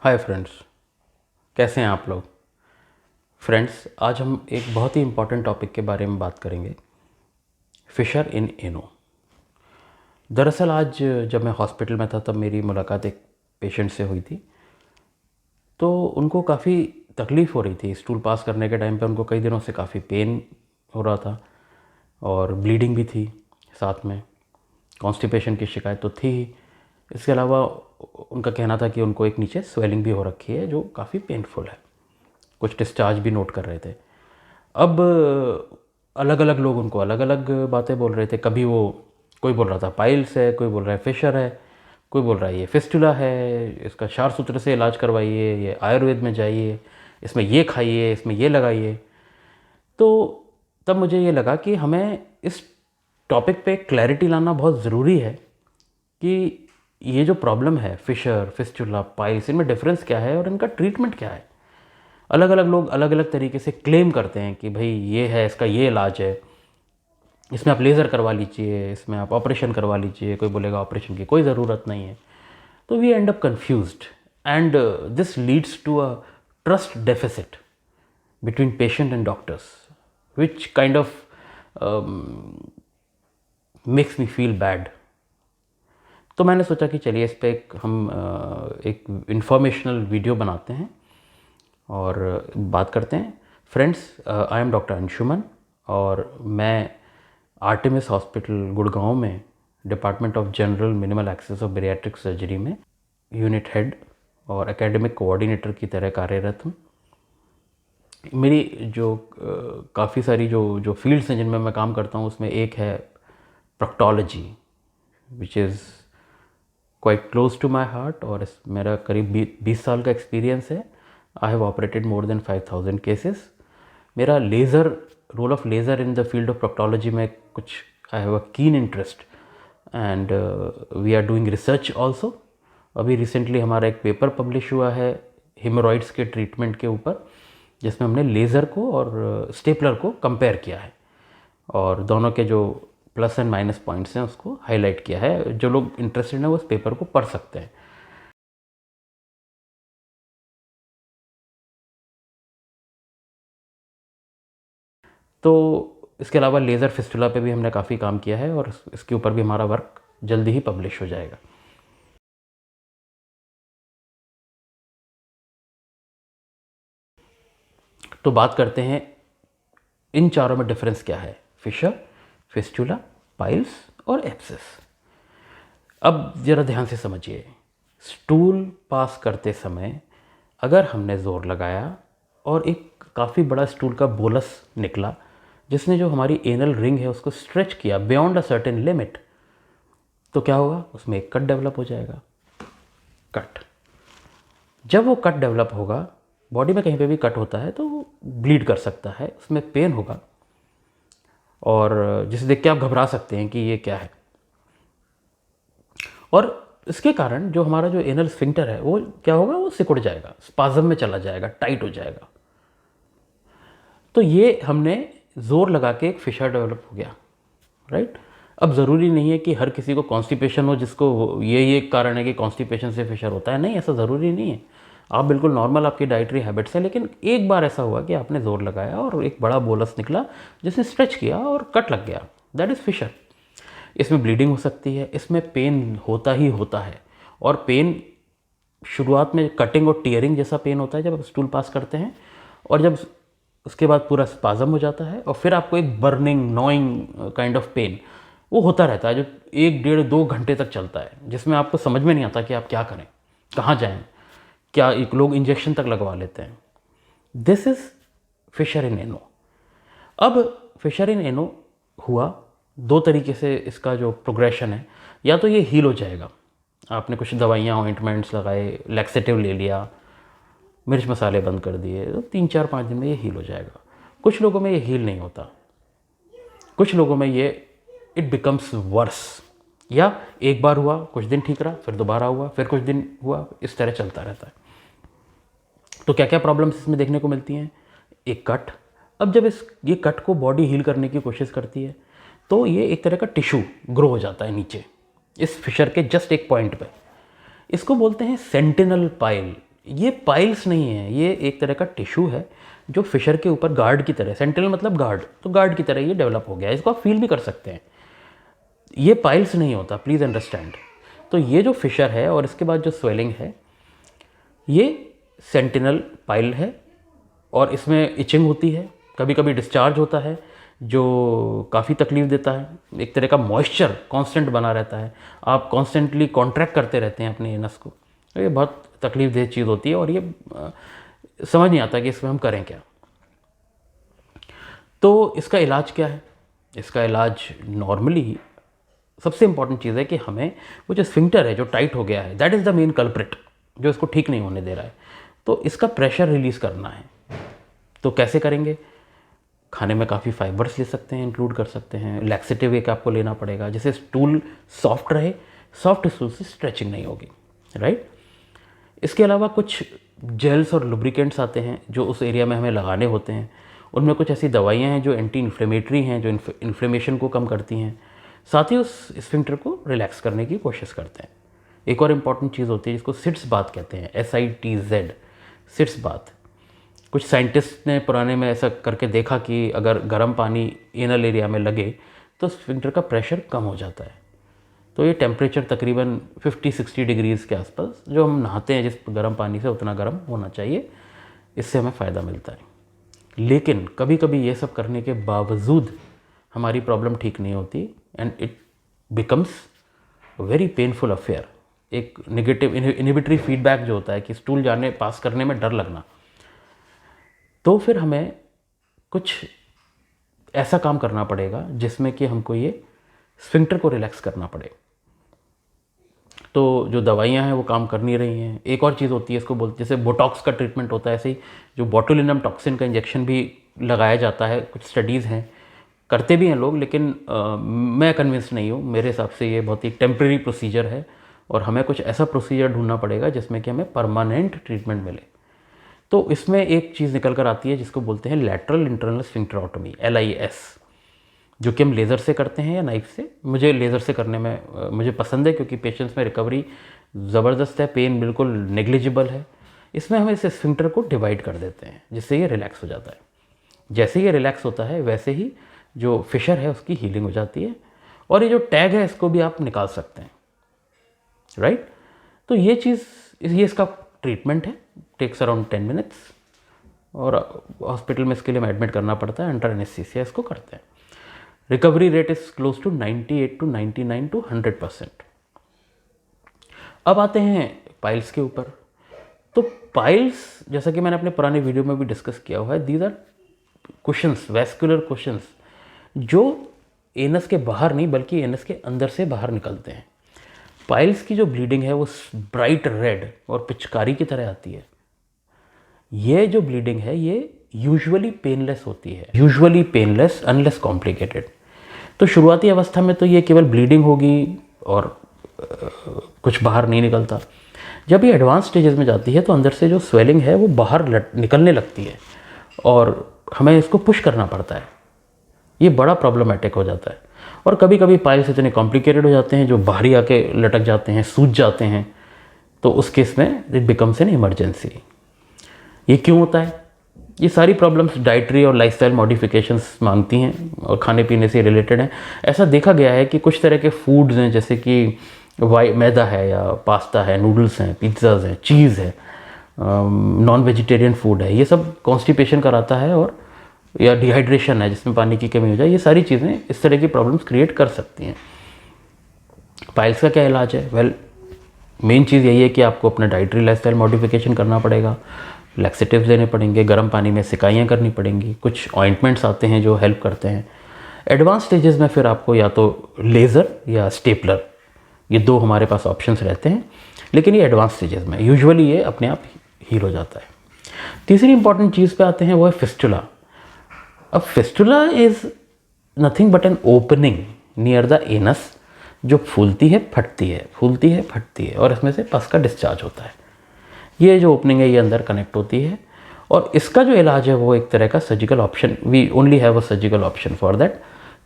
Hi friends, कैसे हैं आप लोग। फ्रेंड्स, आज हम एक बहुत ही इम्पॉर्टेंट टॉपिक के बारे में बात करेंगे, फिशर इन एनो। दरअसल आज जब मैं हॉस्पिटल में था तब मेरी मुलाकात एक पेशेंट से हुई थी। तो उनको काफ़ी तकलीफ़ हो रही थी। स्टूल पास करने के टाइम पे उनको कई दिनों से काफ़ी पेन हो रहा था और ब्लीडिंग भी थी साथ में। कॉन्स्टिपेशन की शिकायत तो थी ही। इसके अलावा उनका कहना था कि उनको एक नीचे स्वेलिंग भी हो रखी है जो काफ़ी पेनफुल है। कुछ डिस्चार्ज भी नोट कर रहे थे। अब अलग अलग लोग उनको अलग अलग बातें बोल रहे थे। कभी वो कोई बोल रहा था पाइल्स है, कोई बोल रहा है फिशर है, कोई बोल रहा है ये फिस्टुला है, इसका क्षार सूत्र से इलाज करवाइए, ये आयुर्वेद में जाइए, इसमें ये खाइए, इसमें ये लगाइए। तो तब मुझे ये लगा कि हमें इस टॉपिक पे क्लैरिटी लाना बहुत ज़रूरी है कि ये जो प्रॉब्लम है फिशर, फिस्टुला, पाइल्स, इनमें डिफरेंस क्या है और इनका ट्रीटमेंट क्या है। अलग अलग लोग अलग अलग तरीके से क्लेम करते हैं कि भाई ये है, इसका ये इलाज है, इसमें आप लेज़र करवा लीजिए, इसमें आप ऑपरेशन करवा लीजिए। कोई बोलेगा ऑपरेशन की कोई ज़रूरत नहीं है। तो we end up confused and this leads to a trust deficit between patient and doctors, which kind of makes me feel bad. तो मैंने सोचा कि चलिए इस पे एक इंफॉर्मेशनल वीडियो बनाते हैं और बात करते हैं। Friends, I am doctor Anshuman और मैं आर्टेमिस हॉस्पिटल गुड़गांव में department of general minimal access of bariatric surgery में यूनिट हेड और एकेडमिक कोऑर्डिनेटर की तरह कार्यरत हूँ। मेरी जो काफ़ी सारी जो फील्ड्स हैं जिनमें मैं काम करता हूँ उसमें एक है proctology, which is quite close to my heart, और मेरा करीब 20 साल का एक्सपीरियंस है। I have operated more than 5000 cases. मेरा role of laser in the field of proctology में कुछ I have a keen interest and we are doing research also. अभी रिसेंटली हमारा एक पेपर पब्लिश हुआ है हेमोरॉइड्स के ट्रीटमेंट के ऊपर, जिसमें हमने लेज़र को और स्टेपलर को कंपेयर किया है और दोनों के जो प्लस एंड माइनस पॉइंट्स हैं उसको हाईलाइट किया है। जो लोग इंटरेस्टेड हैं वो उस पेपर को पढ़ सकते हैं। तो इसके अलावा लेज़र फिस्टुला पे भी हमने काफ़ी काम किया है और इसके ऊपर भी हमारा वर्क जल्दी ही पब्लिश हो जाएगा। तो बात करते हैं इन चारों में डिफरेंस क्या है, फिशर, फिस्टुला, पाइल्स और एब्सेस। अब ज़रा ध्यान से समझिए। स्टूल पास करते समय अगर हमने ज़ोर लगाया और एक काफ़ी बड़ा स्टूल का बोलस निकला जिसने जो हमारी एनल रिंग है उसको स्ट्रेच किया बियॉन्ड अ सर्टेन लिमिट, तो क्या होगा, उसमें एक कट डेवलप हो जाएगा। कट, जब वो कट डेवलप होगा, बॉडी में कहीं पे भी कट होता है तो वो ब्लीड कर सकता है, उसमें पेन होगा और जिसे देख के आप घबरा सकते हैं कि ये क्या है। और इसके कारण जो हमारा जो एनल स्फिंक्टर है वो क्या होगा, वो सिकुड़ जाएगा, स्पाज्म में चला जाएगा, टाइट हो जाएगा। तो ये हमने ज़ोर लगा के एक फिशर डेवलप हो गया, राइट। अब ज़रूरी नहीं है कि हर किसी को कॉन्स्टिपेशन हो जिसको ये कारण है कि कॉन्स्टिपेशन से फिशर होता है, नहीं, ऐसा ज़रूरी नहीं है। आप बिल्कुल नॉर्मल आपकी डाइटरी हैबिट्स है, लेकिन एक बार ऐसा हुआ कि आपने ज़ोर लगाया और एक बड़ा बोलस निकला जिसने स्ट्रेच किया और कट लग गया, दैट इज़ फिशर। इसमें ब्लीडिंग हो सकती है, इसमें पेन होता ही होता है। और पेन शुरुआत में कटिंग और टीयरिंग जैसा पेन होता है जब आप स्टूल पास करते हैं, और जब उसके बाद पूरा स्पाज्म हो जाता है और फिर आपको एक burning knowing kind of pen वो होता रहता है जो 1-1.5-2 घंटे तक चलता है, जिसमें आपको समझ में नहीं आता कि आप क्या करें, कहाँ जाएं, क्या एक लोग इंजेक्शन तक लगवा लेते हैं। दिस इज़ फिशर इन एनो। अब फिशर इन एनो हुआ दो तरीके से, इसका जो प्रोग्रेशन है, या तो ये हील हो जाएगा, आपने कुछ दवाइयाँ ऑइंटमेंट्स लगाए, लैक्सेटिव ले लिया, मिर्च मसाले बंद कर दिए, तो 3-4-5 दिन में ये हील हो जाएगा। कुछ लोगों में ये हील नहीं होता, कुछ लोगों में ये इट बिकम्स वर्स, या एक बार हुआ कुछ दिन ठीक रहा, फिर दोबारा हुआ, फिर कुछ दिन हुआ, इस तरह चलता रहता है। तो क्या क्या प्रॉब्लम्स इसमें देखने को मिलती हैं। एक कट, अब जब ये कट को बॉडी हील करने की कोशिश करती है तो ये एक तरह का टिश्यू ग्रो हो जाता है नीचे इस फिशर के जस्ट एक पॉइंट पे। इसको बोलते हैं सेंटिनल पाइल ये पाइल्स नहीं है, ये एक तरह का टिश्यू है जो फिशर के ऊपर गार्ड की तरह, सेंट्रल मतलब गार्ड, तो गार्ड की तरह ये डेवलप हो गया है। इसको आप फील भी कर सकते हैं। ये पाइल्स नहीं होता, प्लीज़ अंडरस्टैंड। तो ये जो फिशर है और इसके बाद जो स्वेलिंग है, ये सेंटिनल पाइल है और इसमें इचिंग होती है, कभी कभी डिस्चार्ज होता है जो काफ़ी तकलीफ़ देता है। एक तरह का मॉइस्चर कांस्टेंट बना रहता है, आप कॉन्स्टेंटली कॉन्ट्रैक्ट करते रहते हैं अपने एनस को, तो ये बहुत तकलीफ देह चीज़ होती है और ये समझ नहीं आता कि इसमें हम करें क्या। तो इसका इलाज क्या है? इसका इलाज नॉर्मली सबसे इंपॉर्टेंट चीज़ है कि हमें वो जो स्फिंक्टर है जो टाइट हो गया है, that is the main culprit जो इसको ठीक नहीं होने दे रहा है, तो इसका प्रेशर रिलीज़ करना है। तो कैसे करेंगे? खाने में काफ़ी फाइबर्स ले सकते हैं, इंक्लूड कर सकते हैं। लैक्सेटिव एक आपको लेना पड़ेगा जिससे स्टूल सॉफ्ट रहे, सॉफ्ट स्टूल से स्ट्रेचिंग नहीं होगी, राइट। इसके अलावा कुछ जेल्स और लुब्रिकेंट्स आते हैं जो उस एरिया में हमें लगाने होते हैं। उनमें कुछ ऐसी दवाइयाँ हैं जो एंटी इन्फ्लेमेटरी हैं, जो इन्फ्लेमेशन को कम करती हैं, साथ ही उस स्फिंक्टर को रिलैक्स करने की कोशिश करते हैं। एक और इम्पॉर्टेंट चीज़ होती है जिसको सिट्स बाथ कहते हैं, SITZ, सिट्स बाथ। कुछ साइंटिस्ट ने पुराने में ऐसा करके देखा कि अगर गर्म पानी एनल एरिया में लगे तो स्फिंक्टर का प्रेशर कम हो जाता है। तो ये टेम्परेचर तकरीबन 50-60 डिग्रीज़ के आसपास जो हम नहाते हैं जिस गर्म पानी से, उतना गर्म होना चाहिए, इससे हमें फ़ायदा मिलता है। लेकिन कभी कभी ये सब करने के बावजूद हमारी प्रॉब्लम ठीक नहीं होती and it becomes very painful affair. एक नेगेटिव इनहिबिटरी फीडबैक जो होता है कि स्टूल जाने पास करने में डर लगना, तो फिर हमें कुछ ऐसा काम करना पड़ेगा जिसमें कि हमको ये स्फिंक्टर को रिलैक्स करना पड़े। तो जो दवाइयाँ हैं वो काम कर नहीं रही हैं। एक और चीज़ होती है, इसको बोलते जैसे बोटॉक्स का ट्रीटमेंट होता है, ऐसे ही जो बोटुलिनम टॉक्सिन का इंजेक्शन भी लगाया जाता है। कुछ स्टडीज़ हैं, करते भी हैं लोग, लेकिन मैं कन्विंस नहीं हूँ। मेरे हिसाब से ये बहुत ही टेम्प्रेरी प्रोसीजर है और हमें कुछ ऐसा प्रोसीजर ढूंढना पड़ेगा जिसमें कि हमें परमानेंट ट्रीटमेंट मिले। तो इसमें एक चीज़ निकल कर आती है जिसको बोलते हैं लैटरल इंटरनल स्फिंक्टरोटमी, LIS, जो कि हम लेज़र से करते हैं या नाइफ से। मुझे लेज़र से करने में मुझे पसंद है क्योंकि पेशेंट्स में रिकवरी ज़बरदस्त है, पेन बिल्कुल नेग्लिजिबल है। इसमें हम इस स्फिंक्टर को डिवाइड कर देते हैं जिससे ये रिलैक्स हो जाता है। जैसे ये रिलैक्स होता है वैसे ही जो फिशर है उसकी हीलिंग हो जाती है और ये जो टैग है इसको भी आप निकाल सकते हैं, राइट। तो ये चीज़, ये इसका ट्रीटमेंट है, टेक्स अराउंड 10 मिनट्स और हॉस्पिटल में इसके लिए हमें एडमिट करना पड़ता है, अंडर एनेस्थीसिया इसको करते हैं। Recovery rate is close to 98 to 99 to 100%। अब आते हैं पाइल्स के ऊपर। तो पाइल्स, जैसा कि मैंने अपने पुराने वीडियो में भी डिस्कस किया हुआ है, these are cushions, vascular cushions, जो एनस के बाहर नहीं बल्कि एनस के अंदर से बाहर निकलते हैं। पाइल्स की जो ब्लीडिंग है वो ब्राइट रेड और पिचकारी की तरह आती है। ये जो ब्लीडिंग है ये यूजुअली पेनलेस होती है, यूजुअली पेनलेस अनलेस कॉम्प्लिकेटेड। तो शुरुआती अवस्था में तो ये केवल ब्लीडिंग होगी और कुछ बाहर नहीं निकलता। जब ये एडवांस स्टेजेस में जाती है तो अंदर से जो स्वेलिंग है वो बाहर निकलने लगती है और हमें इसको पुश करना पड़ता है। ये बड़ा प्रॉब्लमेटिक हो जाता है और कभी कभी पाइल्स इतने कॉम्प्लिकेटेड हो जाते हैं जो बाहरी आके लटक जाते हैं, सूज जाते हैं, तो उस केस में इट बिकम्स एन इमरजेंसी। ये क्यों होता है? ये सारी प्रॉब्लम्स डाइटरी और लाइफस्टाइल मॉडिफिकेशंस मांगती हैं और खाने पीने से रिलेटेड हैं। ऐसा देखा गया है कि कुछ तरह के फूड्स हैं जैसे कि मैदा है या पास्ता है, नूडल्स हैं, पिज़्ज़ाज़ हैं, चीज़ है, नॉन वेजिटेरियन फूड है, ये सब कॉन्स्टिपेशन कराता है और या डिहाइड्रेशन है जिसमें पानी की कमी हो जाए, ये सारी चीज़ें इस तरह की प्रॉब्लम्स क्रिएट कर सकती हैं। पाइल्स का क्या इलाज है? वेल, मेन चीज़ यही है कि आपको अपना डाइटरी लाइफस्टाइल मॉडिफिकेशन करना पड़ेगा, लैक्सेटिव्स देने पड़ेंगे, गर्म पानी में सिकाइयाँ करनी पड़ेंगी, कुछ ऑइंटमेंट्स आते हैं जो हेल्प करते हैं। एडवांस स्टेजेस में फिर आपको या तो लेज़र या स्टेपलर, ये दो हमारे पास ऑप्शंस रहते हैं, लेकिन ये एडवांस स्टेजेस में यूजुअली ये अपने आप हील हो जाता है। तीसरी इंपॉर्टेंट चीज़ पे आते हैं, वो है फिस्टुला। अब fistula is nothing but an opening near the anus जो फूलती है फटती है, फूलती है फटती है और इसमें से पस का डिस्चार्ज होता है। ये जो ओपनिंग है ये अंदर कनेक्ट होती है और इसका जो इलाज है वो एक तरह का surgical option, we only have a surgical option for that.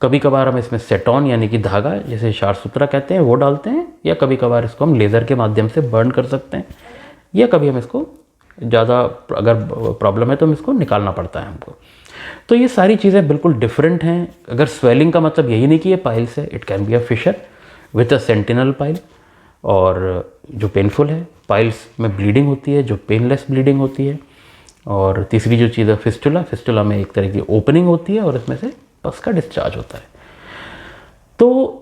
कभी कभार हम इसमें सेटॉन यानी कि धागा, जैसे शार सूत्रा कहते हैं, वो डालते हैं, या कभी कभार इसको हम लेज़र के माध्यम से बर्न कर सकते हैं, या कभी हम इसको ज़्यादा अगर प्रॉब्लम है तो हम इसको निकालना पड़ता है हमको। तो ये सारी चीज़ें बिल्कुल डिफरेंट हैं। अगर स्वेलिंग का मतलब यही नहीं कि ये पाइल्स है, it can be a fissure with a sentinel pile, और जो पेनफुल है। पाइल्स में ब्लीडिंग होती है जो पेनलेस ब्लीडिंग होती है। और तीसरी जो चीज़ है फिस्टुला, फिस्टुला में एक तरह की ओपनिंग होती है और इसमें से पस का डिस्चार्ज होता है। तो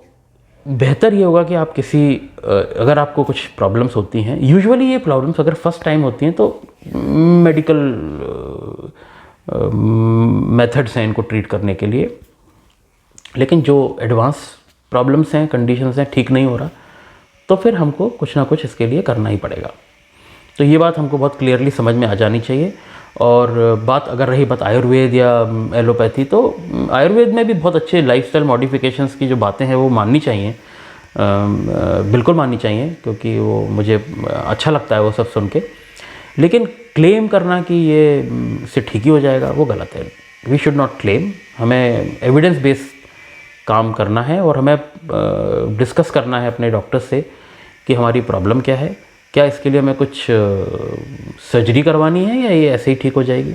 बेहतर ये होगा कि आप अगर आपको कुछ प्रॉब्लम्स होती हैं, यूजुअली ये प्रॉब्लम्स अगर फर्स्ट टाइम होती हैं तो मेडिकल मेथड्स हैं इनको ट्रीट करने के लिए, लेकिन जो एडवांस प्रॉब्लम्स हैं, कंडीशंस हैं, ठीक नहीं हो रहा, तो फिर हमको कुछ ना कुछ इसके लिए करना ही पड़ेगा। तो ये बात हमको बहुत क्लियरली समझ में आ जानी चाहिए। और अगर रही बात आयुर्वेद या एलोपैथी, तो आयुर्वेद में भी बहुत अच्छे लाइफस्टाइल मॉडिफिकेशंस की जो बातें हैं वो माननी चाहिए, बिल्कुल माननी चाहिए, क्योंकि वो मुझे अच्छा लगता है वो सब सुन के। लेकिन क्लेम करना कि ये से ठीक ही हो जाएगा, वो गलत है। We should not claim. हमें एविडेंस बेस्ड काम करना है और हमें डिस्कस करना है अपने डॉक्टर से कि हमारी प्रॉब्लम क्या है, क्या इसके लिए हमें कुछ सर्जरी करवानी है या ये ऐसे ही ठीक हो जाएगी।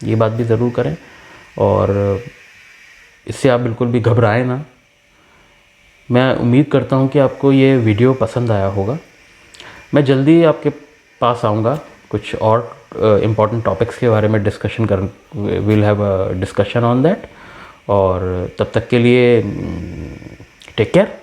ये बात भी ज़रूर करें, और इससे आप बिल्कुल भी घबराएं ना। मैं उम्मीद करता हूँ कि आपको ये वीडियो पसंद आया होगा। मैं जल्दी आपके पास आऊँगा कुछ और इम्पॉर्टेंट टॉपिक्स के बारे में discussion will have a discussion on that. और तब तक के लिए टेक केयर।